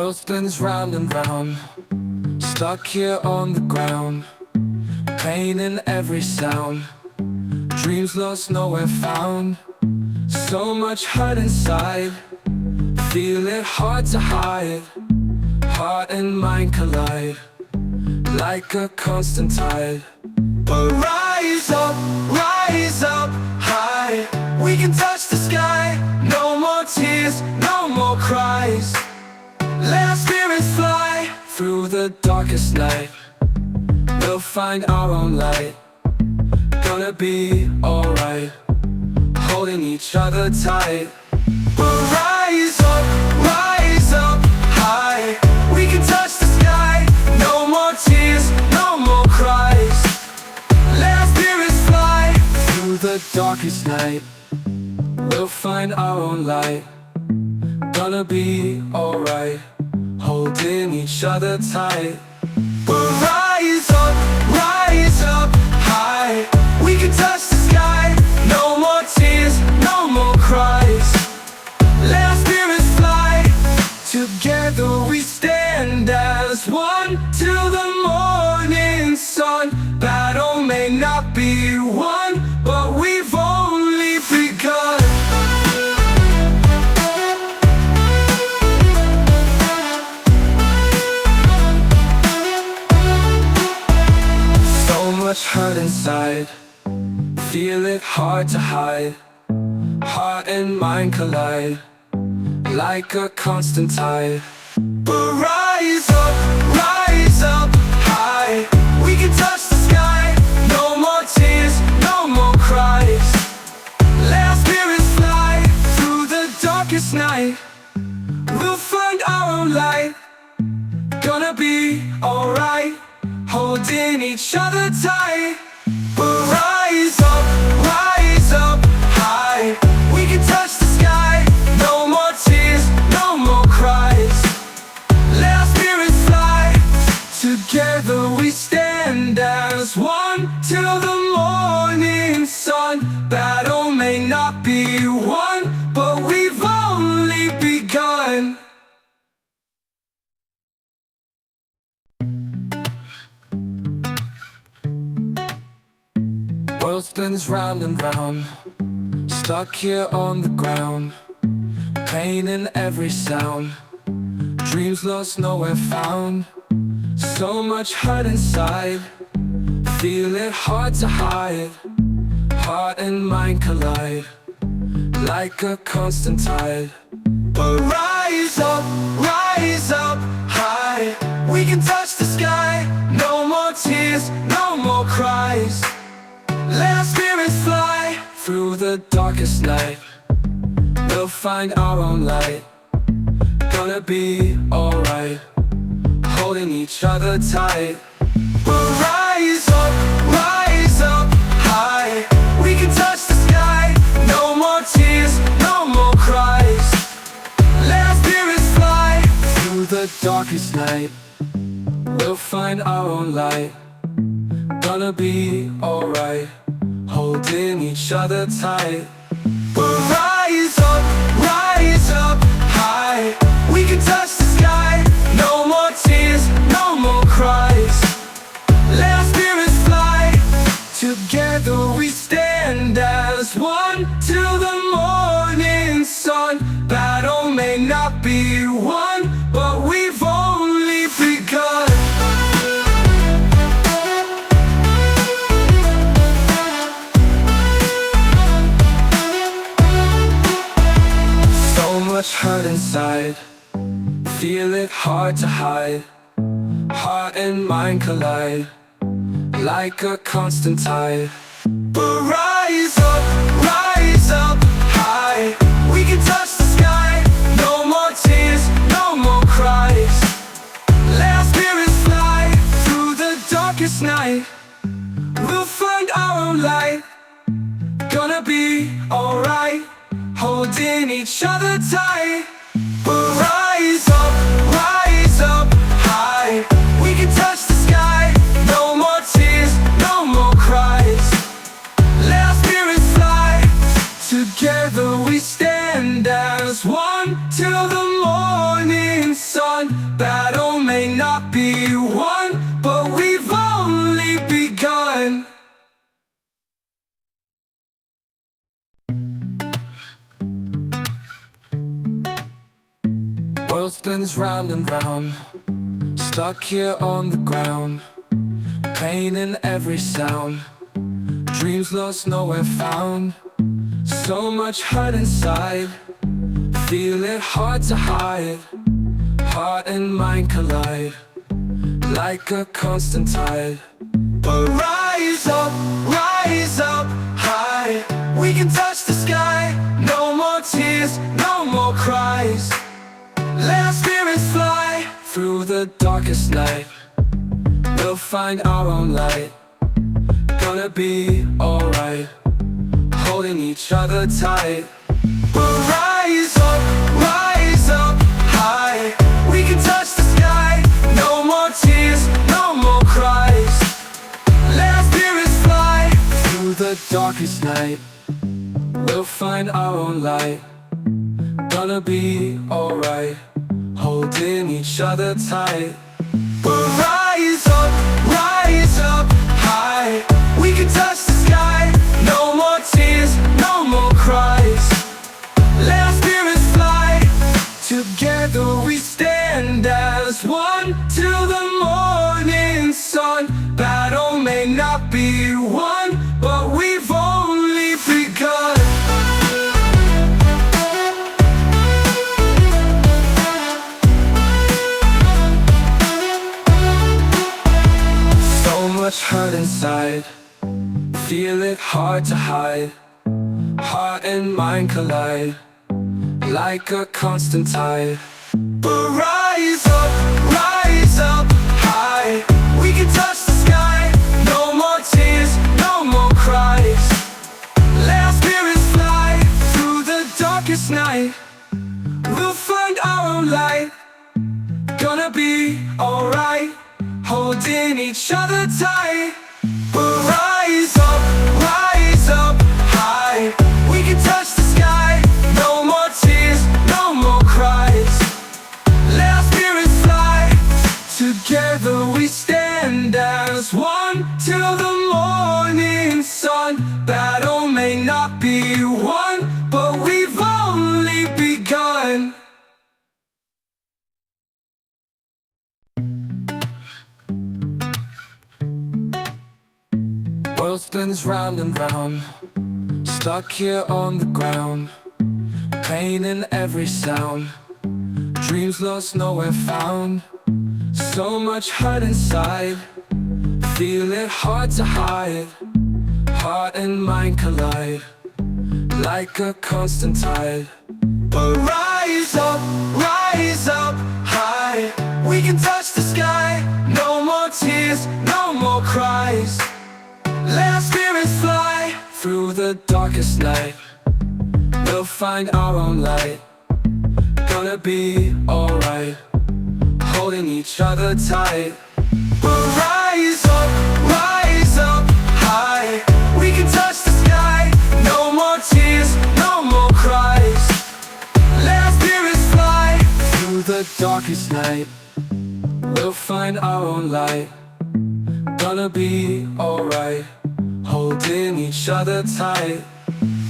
World spins round and round, stuck here on the ground. Pain in every sound, dreams lost, nowhere found. So much hurt inside, feel it hard to hide. Heart and mind collide, like a constant tide. But rise up high. We can touch the sky, no more tears, no more cries. Let our spirits fly through the darkest night. We'll find our own light, gonna be alright, holding each other tight. We'll rise up high. We can touch the sky, no more tears, no more cries. Let our spirits fly through the darkest night. We'll find our own light, gonna be alright, holding each other tight. We'll rise up high. We can touch the sky, no more tears, no more cries. Let our spirits fly, together we stand as one till the morning sun. Battle may not be won, but we've only begun. So much hurt inside, feel it hard to hide. Heart and mind collide, like a constant tide. But rise up high. We can touch the sky, no more tears, no more cries. Let our spirits fly through the darkest night. We'll find our own light, gonna be alright, holding each other tight. But rise up high. We can touch the sky, no more tears, no more cries. Let our spirits fly, together we stand as one till the morning sun. Battle may not be won, but we've only begun. World spins round and round, stuck here on the ground. Pain in every sound, dreams lost, nowhere found. So much hurt inside, feel it hard to hide. Heart and mind collide, like a constant tide. But rise up high. We can touch the sky, no more tears, no more cries. Let our spirits fly through the darkest night. We'll find our own light, gonna be alright, holding each other tight. We'll rise up high. We can touch the sky, no more tears, no more cries. Let our spirits fly through the darkest night. We'll find our own light, gonna be alright, holding each other tight. We'll rise up high. We can touch the sky, no more tears, no more cries. Let our spirits fly, together we stand as one till the morning sun. Battle may not be won, but we've only begun. So much hurt inside, feel it hard to hide. Heart and mind collide, like a constant tide. But rise up high. We can touch the sky, no more tears, no more cries. Let our spirits fly through the darkest night. We'll find our own light, gonna be alright, holding each other tight. But rise up high. We can touch the sky, no more tears, no more cries. Let our spirits fly, together we stand as one till the morning sun. Battle may not be won, but we've only begun. World spins round and round, stuck here on the ground. Pain in every sound, dreams lost, nowhere found. So much hurt inside, feel it hard to hide. Heart and mind collide, like a constant tide. But rise up high. We can touch the sky, no more tears, no more cries. Let our spirits fly through the darkest night. We'll find our own light. Gonna be alright, holding each other tight. We'll rise up high. We can touch the sky, no more tears, no more cries. Let our spirits fly through the darkest night. We'll find our own light. Gonna be alright, holding each other tight. We'll rise up high. We can touch the sky, no more tears, no more cries. Let our spirits fly, together we stand as one till the morning sun. Battle may not be won, but we've only begun. Much hurt inside, feel it hard to hide. Heart and mind collide, like a constant tide. But rise up high. We can touch the sky, no more tears, no more cries. Let our spirits fly through the darkest night. We'll find our own light. Gonna be alright, holding each other tight. We'll rise up high. We can touch the sky, no more tears, no more cries. Let our spirits fly, together we stand as one till the morning sun. Battle may not be won, but we've only begun. World spins round and round, stuck here on the ground. Pain in every sound, dreams lost, nowhere found. So much hurt inside, feel it hard to hide. Heart and mind collide, like a constant tide. But rise up high. We can touch the sky, no more tears, no more cries. Let our spirits fly through the darkest night. We'll find our own light. Gonna be alright, holding each other tight. We'll rise up high. We can touch the sky, no more tears, no more cries. Let our spirits fly through the darkest night. We'll find our own light. Gonna be alright, holding each other tight.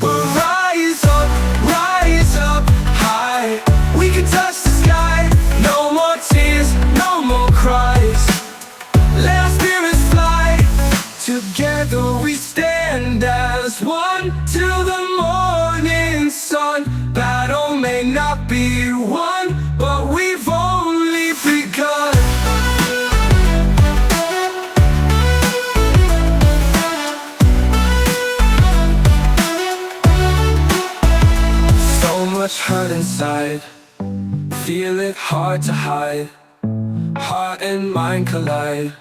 We'll rise up high. We can touch the sky, no more tears, no more cries. Let our spirits fly, together we stand as one till the morning sun. Battle may not be won, but we've only begun. Much hurt inside, feel it hard to hide. Heart and mind collide,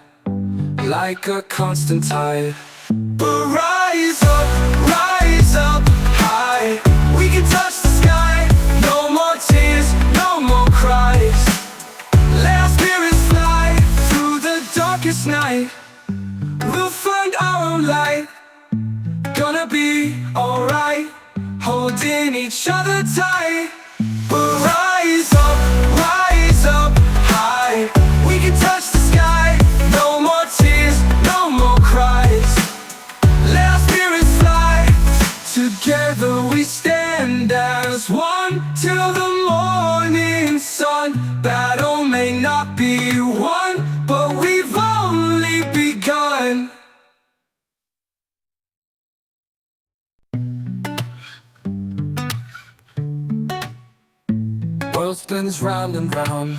like a constant tide. But rise up high. We can touch the sky, no more tears, no more cries. Let our spirits fly through the darkest night. We'll find our own light. Gonna be alright, holding each each other tight. But rise up high. We can touch the sky. No more tears, no more cries. Let our spirits fly. Together we stand as one till the morning sun. Battle may not be won, but we've only begun. World spins round and round,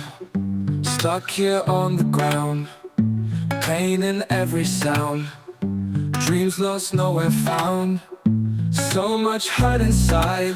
stuck here on the ground. Pain in every sound, dreams lost, nowhere found. So much hurt inside.